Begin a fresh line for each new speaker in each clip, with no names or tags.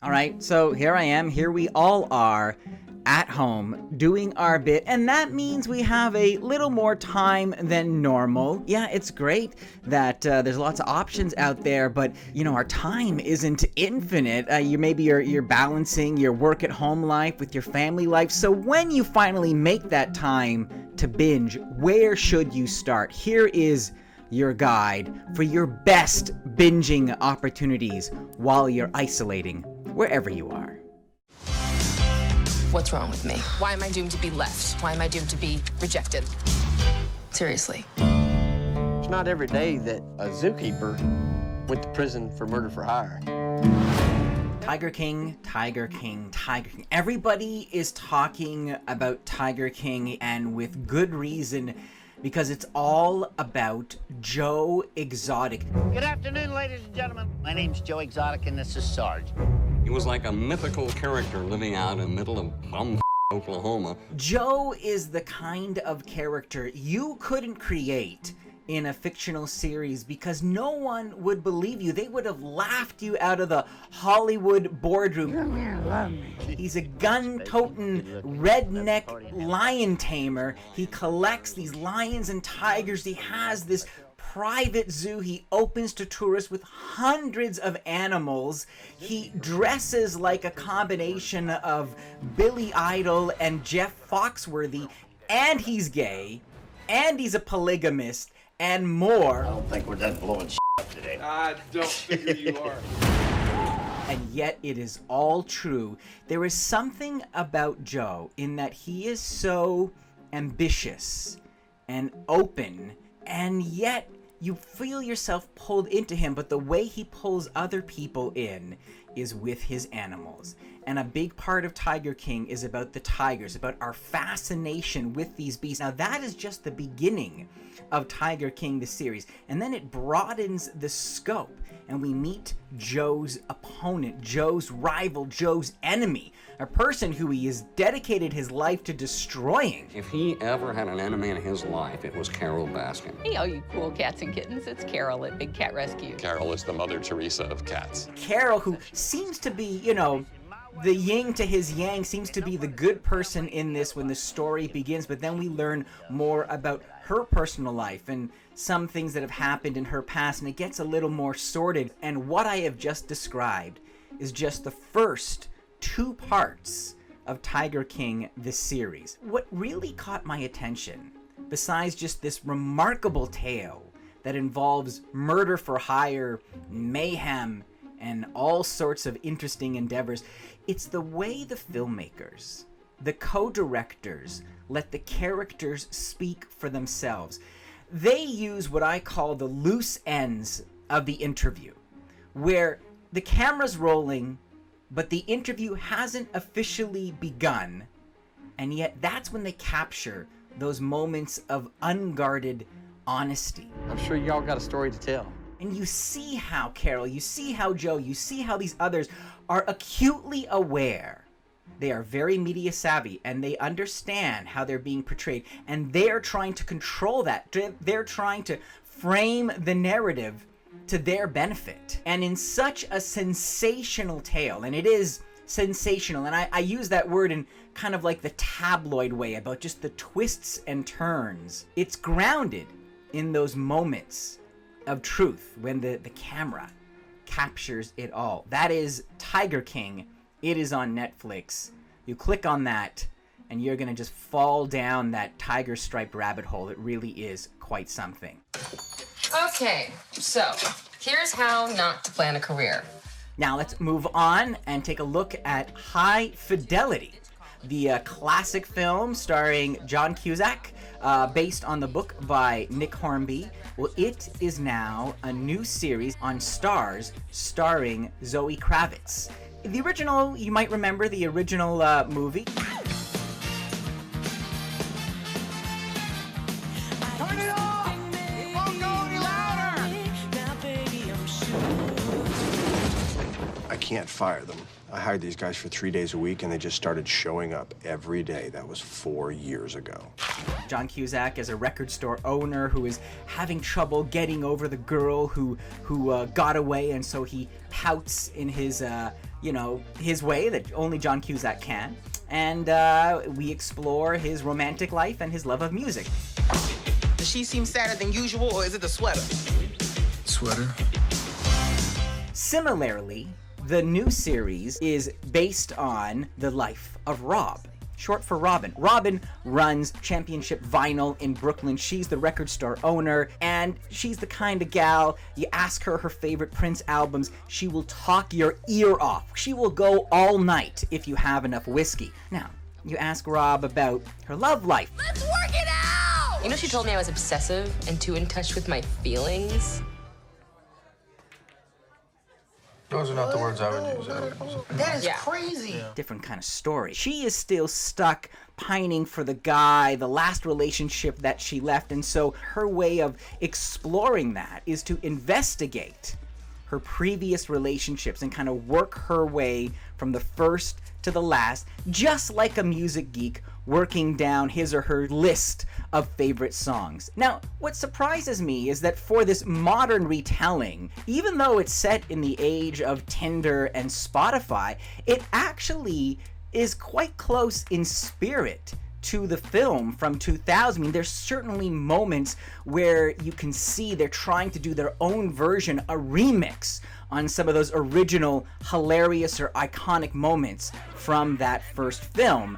All right, so here I am, here we all are at home doing our bit, and that means we have a little more time than normal. Yeah, it's great that there's lots of options out there, but our time isn't infinite. You're balancing your work at home life with your family life. So when you finally make that time to binge, where should you start? Here is your guide for your best binging opportunities while you're isolating wherever you are.
What's wrong with me? Why am I doomed to be left? Why am I doomed to be rejected? Seriously.
It's not every day that a zookeeper went to prison for murder for hire.
Tiger King, Tiger King, Tiger King. Everybody is talking about Tiger King, and with good reason, because it's all about Joe Exotic.
Good afternoon, ladies and gentlemen. My name's Joe Exotic, and this is Sarge.
He was like a mythical character living out in the middle of Oklahoma.
Joe is the kind of character you couldn't create in a fictional series because no one would believe you. They would have laughed you out of the Hollywood boardroom.
You're gonna love me.
He's a gun-toting redneck lion tamer. He collects these lions and tigers. He has this private zoo he opens to tourists with hundreds of animals. He dresses like a combination of Billy Idol and Jeff Foxworthy, and he's gay, and he's a polygamist, and more.
I don't think we're done blowing up today.
I don't figure you are.
And yet it is all true. There is something about Joe in that he is so ambitious and open, and yet you feel yourself pulled into him, but the way he pulls other people in is with his animals. And a big part of Tiger King is about the tigers, about our fascination with these beasts. Now that is just the beginning of Tiger King, the series. And then it broadens the scope, and we meet Joe's opponent, Joe's rival, Joe's enemy, a person who he has dedicated his life to destroying.
If he ever had an enemy in his life, it was Carol Baskin.
Hey, all you cool cats and kittens, it's Carol at Big Cat Rescue.
Carol is the Mother Teresa of cats.
Carol, who seems to be, the yin to his yang, seems to be the good person in this when the story begins, but then we learn more about her personal life and some things that have happened in her past, and it gets a little more sordid. And what I have just described is just the first 2 parts of Tiger King, the series. What really caught my attention, besides just this remarkable tale that involves murder for hire, mayhem, and all sorts of interesting endeavors, it's the way the filmmakers, the co-directors, let the characters speak for themselves. They use what I call the loose ends of the interview, where the camera's rolling, but the interview hasn't officially begun, and yet that's when they capture those moments of unguarded honesty.
I'm sure y'all got a story to tell.
And you see how Carol, you see how Joe, you see how these others are acutely aware. They are very media savvy, and they understand how they're being portrayed, and they're trying to control that. They're trying to frame the narrative to their benefit. And in such a sensational tale, and it is sensational, and I use that word in kind of like the tabloid way about just the twists and turns. It's grounded in those moments of truth when the camera captures it all. That is Tiger King. It is on Netflix. You click on that and you're gonna just fall down that tiger striped rabbit hole. It really is quite something.
Okay, so here's how not to plan a career.
Now let's move on and take a look at High Fidelity, the classic film starring John Cusack, based on the book by Nick Hornby. Well, it is now a new series on Starz starring Zoe Kravitz. The original, you might remember the original movie.
Turn it off! It won't go any louder!
I can't fire them. I hired these guys for 3 days a week, and they just started showing up every day. That was 4 years ago.
John Cusack is a record store owner who is having trouble getting over the girl who got away, and so he pouts in his his way that only John Cusack can. And we explore his romantic life and his love of music.
Does she seem sadder than usual, or is it the sweater?
Sweater.
Similarly, the new series is based on the life of Rob, short for Robin. Robin runs Championship Vinyl in Brooklyn. She's the record store owner, and she's the kind of gal, you ask her favorite Prince albums, she will talk your ear off. She will go all night if you have enough whiskey. Now, you ask Rob about her love life.
Let's work it out! You know, she told me I was obsessive and too in touch with my feelings.
Those are not the words I would use.
That is crazy.
Yeah.
Different kind of story. She is still stuck pining for the guy, the last relationship that she left, and so her way of exploring that is to investigate her previous relationships and kind of work her way from the first to the last, just like a music geek working down his or her list of favorite songs. Now, what surprises me is that for this modern retelling, even though it's set in the age of Tinder and Spotify, it actually is quite close in spirit to the film from 2000. I mean, there's certainly moments where you can see they're trying to do their own version, a remix on some of those original hilarious or iconic moments from that first film.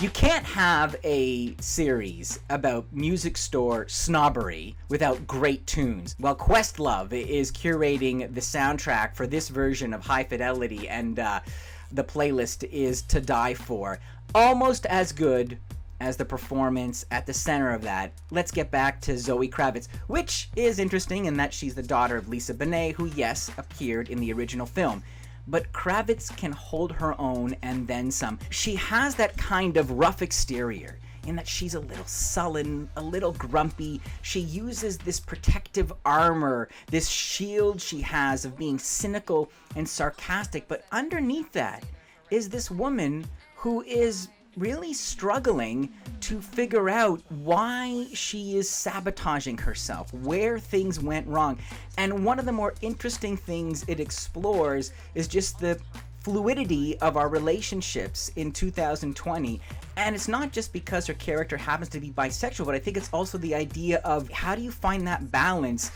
You can't have a series about music store snobbery without great tunes. Well, Questlove is curating the soundtrack for this version of High Fidelity, and the playlist is to die for. Almost as good as the performance at the center of that. Let's get back to Zoe Kravitz, which is interesting in that she's the daughter of Lisa Bonet, who, yes, appeared in the original film. But Kravitz can hold her own and then some. She has that kind of rough exterior in that she's a little sullen, a little grumpy. She uses this protective armor, this shield she has of being cynical and sarcastic. But underneath that is this woman who is really struggling to figure out why she is sabotaging herself, where things went wrong. And one of the more interesting things it explores is just the fluidity of our relationships in 2020. And it's not just because her character happens to be bisexual, but I think it's also the idea of how do you find that balance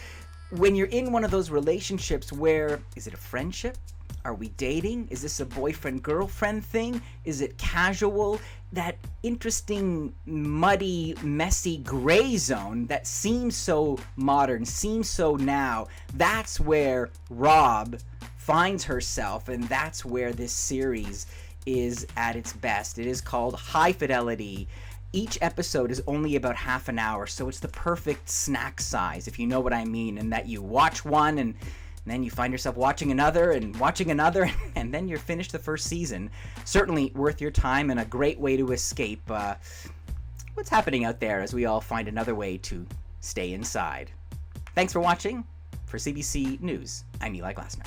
when you're in one of those relationships where, is it a friendship? Are we dating? Is this a boyfriend-girlfriend thing? Is it casual? That interesting, muddy, messy gray zone that seems so modern, seems so now, that's where Rob finds herself, and that's where this series is at its best. It is called High Fidelity. Each episode is only about half an hour, so it's the perfect snack size, if you know what I mean, and that you watch one and then you find yourself watching another, and then you're finished the first season. Certainly worth your time and a great way to escape what's happening out there as we all find another way to stay inside. Thanks for watching. For CBC News, I'm Eli Glasner.